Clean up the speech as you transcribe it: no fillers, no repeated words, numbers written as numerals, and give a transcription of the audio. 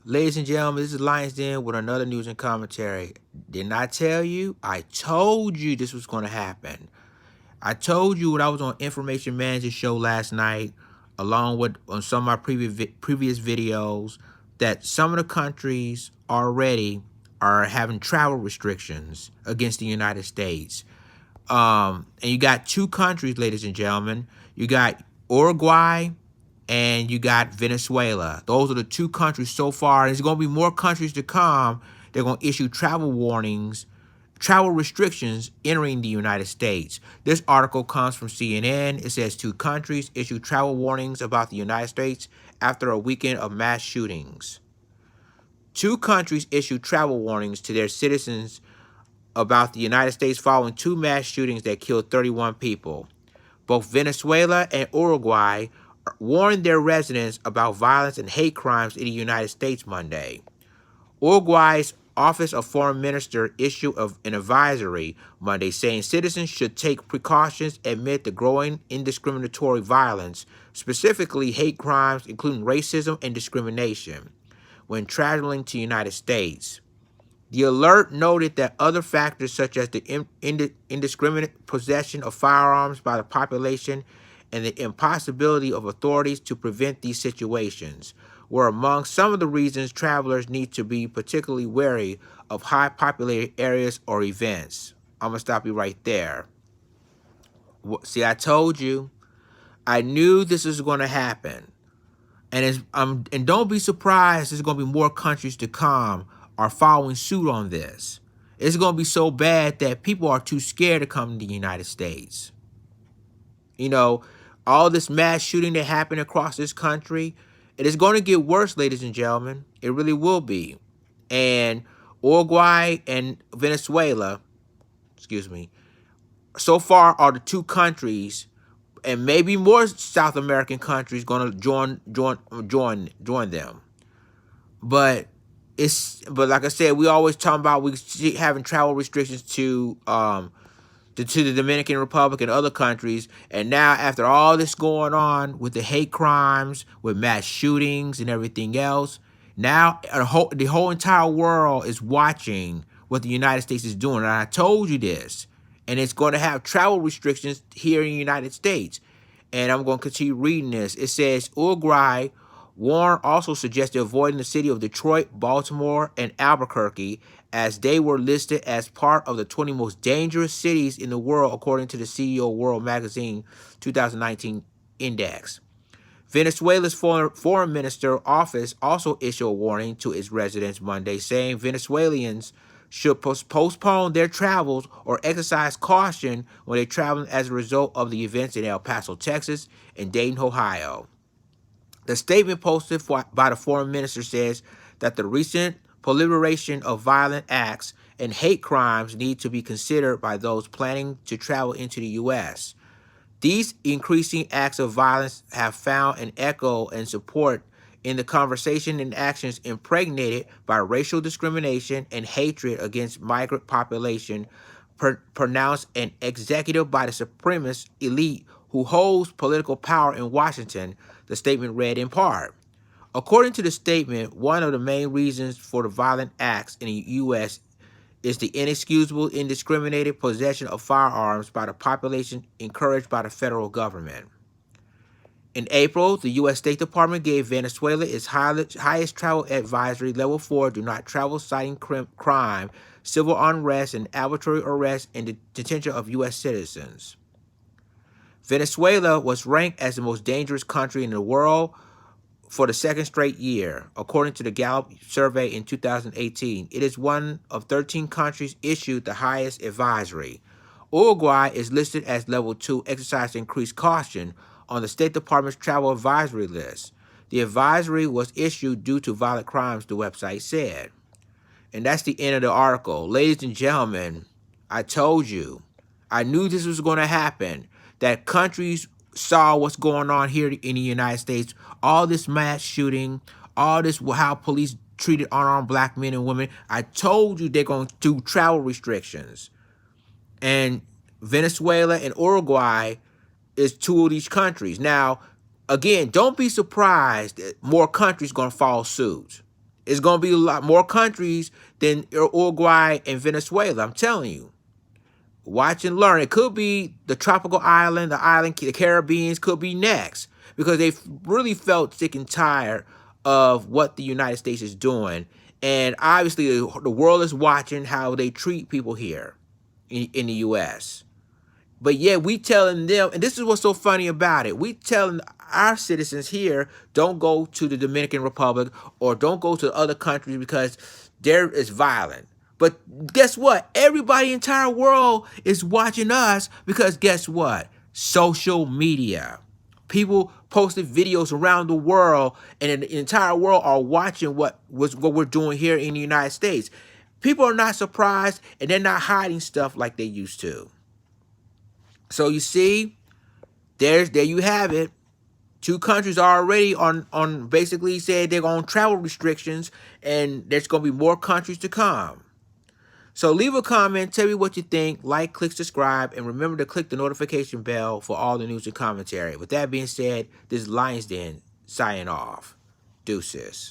Ladies and gentlemen, this is Lions Den with another news and commentary. Didn't I tell you? I told you this was going to happen. I told you when I was on Information Manager show last night, along with on some of my previous videos, that some of the countries already are having travel restrictions against the United States. And you got two countries, ladies and gentlemen. You got Uruguay and you got Venezuela. Those are the two countries so far. There's going to be more countries to come. They're going to issue travel warnings, travel restrictions entering the United States. This article comes from CNN. It says two countries issue travel warnings about the United States after a weekend of mass shootings. Two countries issued travel warnings to their citizens about the United States following two mass shootings that killed 31 people. Both Venezuela and Uruguay warned their residents about violence and hate crimes in the United States Monday. Uruguay's Office of Foreign Minister issued an advisory Monday saying citizens should take precautions amid the growing indiscriminatory violence, specifically hate crimes including racism and discrimination, when traveling to the United States. The alert noted that other factors such as the indiscriminate possession of firearms by the population and the impossibility of authorities to prevent these situations were among some of the reasons travelers need to be particularly wary of high populated areas or events. I'm going to stop you right there. See, I told you. I knew this was going to happen. And don't be surprised there's going to be more countries to come are following suit on this. It's going to be so bad that people are too scared to come to the United States. You know, all this mass shooting that happened across this country, it is going to get worse, ladies and gentlemen. It really will be. And Uruguay and Venezuela, so far are the two countries, and maybe more South American countries going to join them. But like I said, we always talk about having travel restrictions to the Dominican Republic and other countries, and now after all this going on with the hate crimes, with mass shootings and everything else, now the whole entire world is watching what the United States is doing. And I told you this, and it's going to have travel restrictions here in the United States. And I'm going to continue reading this. It says Uruguay Warren also suggested avoiding the city of Detroit, Baltimore, and Albuquerque as they were listed as part of the 20 most dangerous cities in the world according to the CEO World Magazine 2019 Index. Venezuela's foreign minister office also issued a warning to its residents Monday, saying Venezuelans should postpone their travels or exercise caution when they travel as a result of the events in El Paso, Texas, and Dayton, Ohio. The statement posted by the foreign minister says that the recent proliferation of violent acts and hate crimes need to be considered by those planning to travel into the U.S. These increasing acts of violence have found an echo and support in the conversation and actions impregnated by racial discrimination and hatred against migrant population pronounced an executive by the supremacist elite who holds political power in Washington, the statement read in part. According to the statement, one of the main reasons for the violent acts in the U.S. is the inexcusable, indiscriminated possession of firearms by the population encouraged by the federal government. In April, the U.S. State Department gave Venezuela its highest travel advisory, level 4, do not travel, citing crime, civil unrest, and arbitrary arrest and detention of U.S. citizens. Venezuela was ranked as the most dangerous country in the world for the second straight year, according to the Gallup survey in 2018. It is one of 13 countries issued the highest advisory. Uruguay is listed as level 2, exercise increased caution, on the State Department's travel advisory list. The advisory was issued due to violent crimes, the website said. And that's the end of the article. Ladies and gentlemen, I told you. I knew this was going to happen. That countries saw what's going on here in the United States. All this mass shooting, all this how police treated unarmed black men and women. I told you they're going to do travel restrictions. And Venezuela and Uruguay is two of these countries. Now, again, don't be surprised that more countries going to follow suit. It's going to be a lot more countries than Uruguay and Venezuela. I'm telling you. Watch and learn. It could be the tropical island, the Caribbeans could be next because they've really felt sick and tired of what the United States is doing. And obviously, the world is watching how they treat people here in the U.S. But yet we telling them, and this is what's so funny about it, we telling our citizens here, don't go to the Dominican Republic or don't go to other countries because there is violent. But guess what? Everybody in the entire world is watching us because guess what? Social media. People posted videos around the world, and the entire world are watching what we're doing here in the United States. People are not surprised, and they're not hiding stuff like they used to. So you see, there you have it. Two countries are already on basically said they're on travel restrictions, and there's going to be more countries to come. So leave a comment, tell me what you think, like, click, subscribe, and remember to click the notification bell for all the news and commentary. With that being said, this is Lions Den signing off. Deuces.